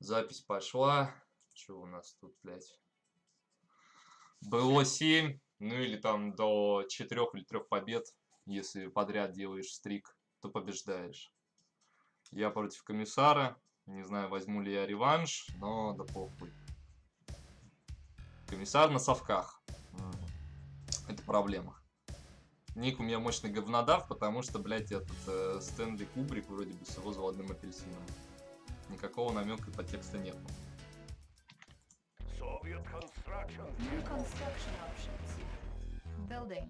Запись пошла. Что у нас тут, блядь? Было 7, ну или там до 4 или 3 побед. Если подряд делаешь стрик, то побеждаешь. Я против комиссара. Не знаю, возьму ли я реванш, но да похуй. Комиссар на совках. Это проблема. Ник у меня мощный говнодав, потому что, блядь, этот Стэнли Кубрик вроде бы с его заводным апельсином. Никакого намека по тексту нету. Soviet construction. New construction options. Building.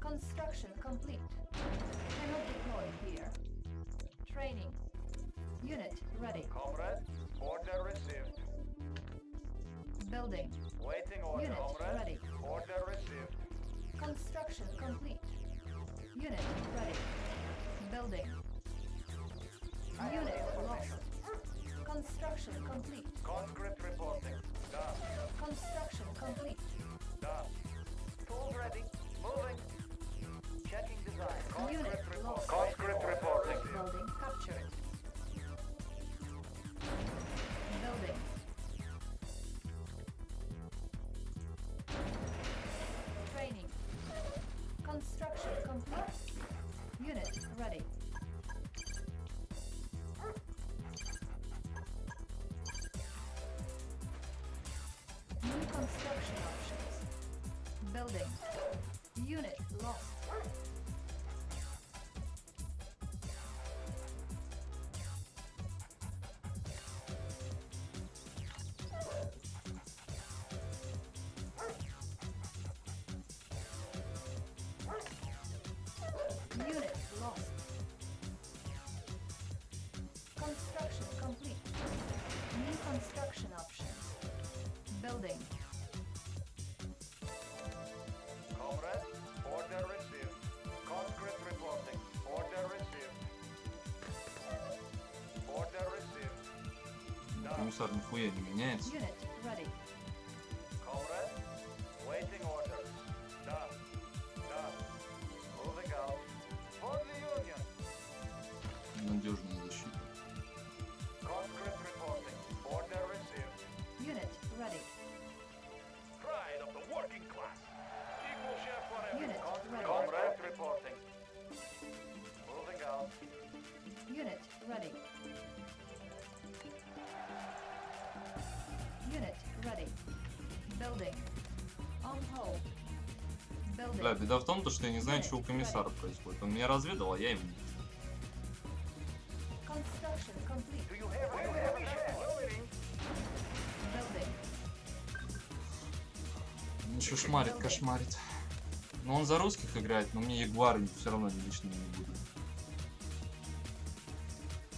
Construction complete. Cannot deploy here. Training. Unit ready. Comrade, order received. Building. Waiting order, Unit comrade. ready. Order received. Construction complete. Unit ready. Building. Unit lost. Construction complete. Conscript reporting. Done. Construction complete. Done. Tools ready. Moving. Checking design. Unit Conscript report. lost. Conscript reporting. Building captured. Building. Training. Construction complete. Unit ready. New construction options. Building. Unit lost. Unit lost. Construction complete. New construction options. Building. Comrade, order received. Conscript reporting. Order received. Order received. Done. Комиссар нихуя не меняется. Unit ready. Comrade, waiting orders. Done. Done. Moving out. For the Union. Надежная защита. Conscript reporting. Order received. Unit ready. Pride of the working class. Equal share for everyone. Unit ready. Comrade reporting. Moving out. Unit ready. Unit ready. Building. On hold. Building. Бля, беда в том, что я не знаю, что у комиссара происходит. Он меня разведал, а я его нет. Construction complete. Do you have a mission? Building. Ничего шмарит, кошмарит. Но он за русских играет, но мне ягуары все равно не лишними не будут.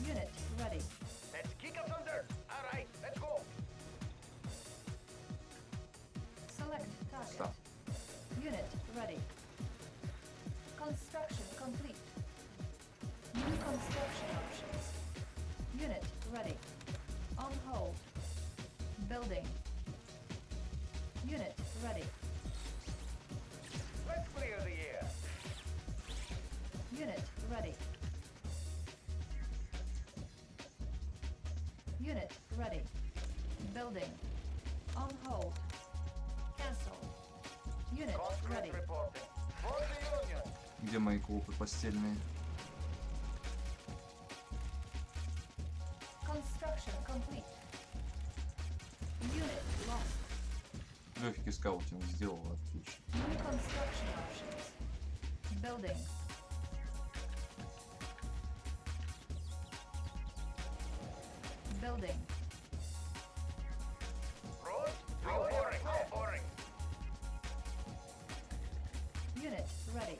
Unit ready. Let's kick up some dirt. All right, let's go. Select target. Stop. Unit ready. Construction complete. New construction options. Unit ready. On hold. Building. Unit ready. Let's clear the air. Unit ready. Unit ready. Building. On hold. Cancel. Unit ready. Conscript reporting. For the Union. Где мои копы постельные? Construction complete. Unit lost. Легкий скаутинг сделал, отлично. New construction options. Building. Building. Road. Boring. Boring. Unit ready.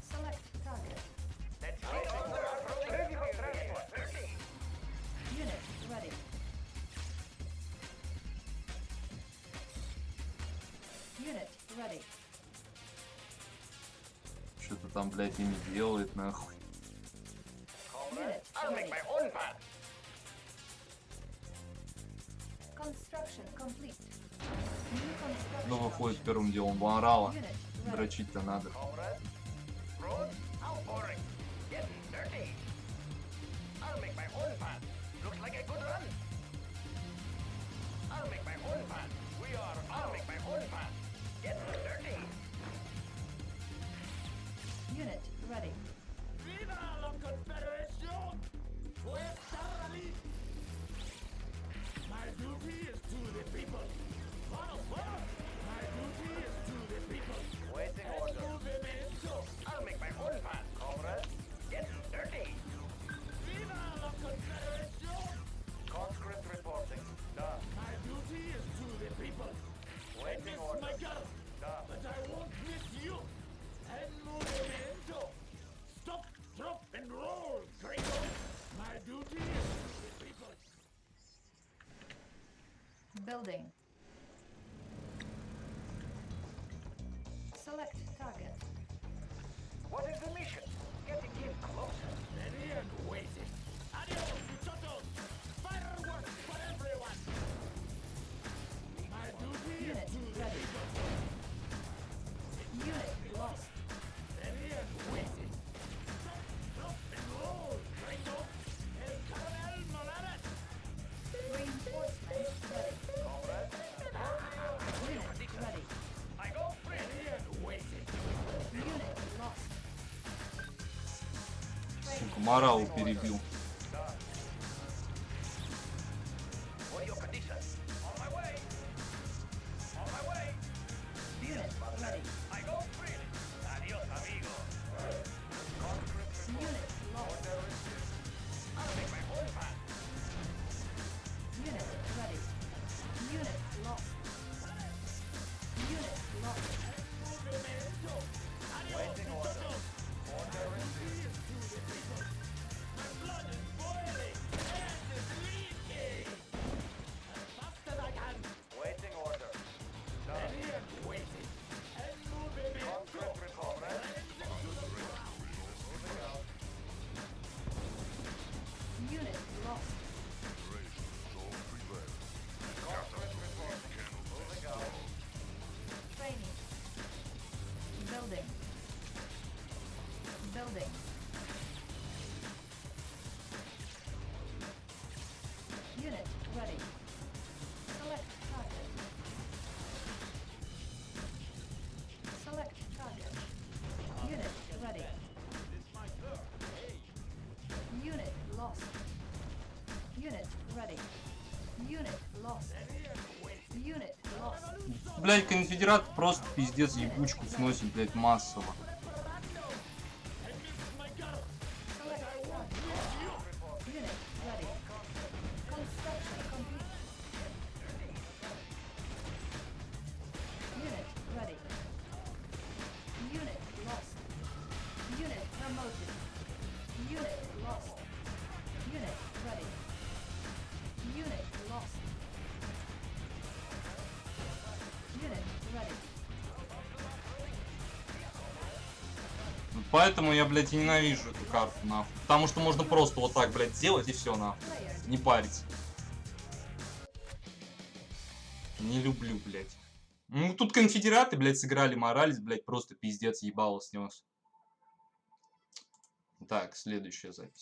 Select target. Let's kick up the ready for transport. Unit ready. Unit ready. Что-то там, блядь, ими делает, нахуй. Unit I'll make ready. my own path. Construction complete. New construction Ну, выходит options. первым делом Варала. Unit ready. Дрочить-то надо. Comrade. Road. Outpouring. Get Unit ready. Viva la Confederación! Fuerza Rally! My duty is to the people. Follow, follow! My duty is to the people. Waiting El order. movimiento. I'll make my own path, comrade. Get dirty. Viva la Confederación! Conscript reporting. Done. My duty is to the people. I Waiting miss order. my girl, Done. but I won't miss you. El movimiento. Stop, drop, and roll, gringo. My duty is to the people. Building. Select target. What is the mission? Getting in closer. Ready and waiting. Adios, muchachos. Fireworks for everyone. My duty is Unit to the ready. people. Unit lost. Ready and waiting. Stop, drop, and roll, gringo. El Coronel Morales. Reinforcement ready. Comrade. Unit ready. I go free. Ready and waiting. Unit lost. Сука, морал перебил. Done. What are your conditions? On my way. On my way. Unit ready. I go free. Adios, amigo. Conscript Unit lost. order received. I'll make my own path. Unit ready. Unit lost. Unit lost. Movimiento. Adios, Waiting order. muchachos. Order received. My blood is boiling and is leaking. As fast as I can. Waiting order. Done. Ready and waiting. El movimiento. Conscript comrade. Moving out. Unit lost. Conscript reporting. Moving out. Training. Building. Building. Unit ready. Select target. Select target. Unit ready. Unit lost. Unit ready. Unit lost. Unit lost. Блять, конфедерат просто пиздец ебучку сносит, блять, массово. Select target. Unit ready. Construction complete. Unit ready. Unit lost. Unit promoted. Unit lost. Unit ready. Unit lost. Unit ready. Поэтому я, блядь, и ненавижу эту карту, нахуй. Потому что можно просто вот так, блядь, сделать и все, нахуй. Player Не париться. Не люблю, блядь. Ну, тут конфедераты, блядь, сыграли Моралес, блядь, просто пиздец ебало снес. Так, следующая запись.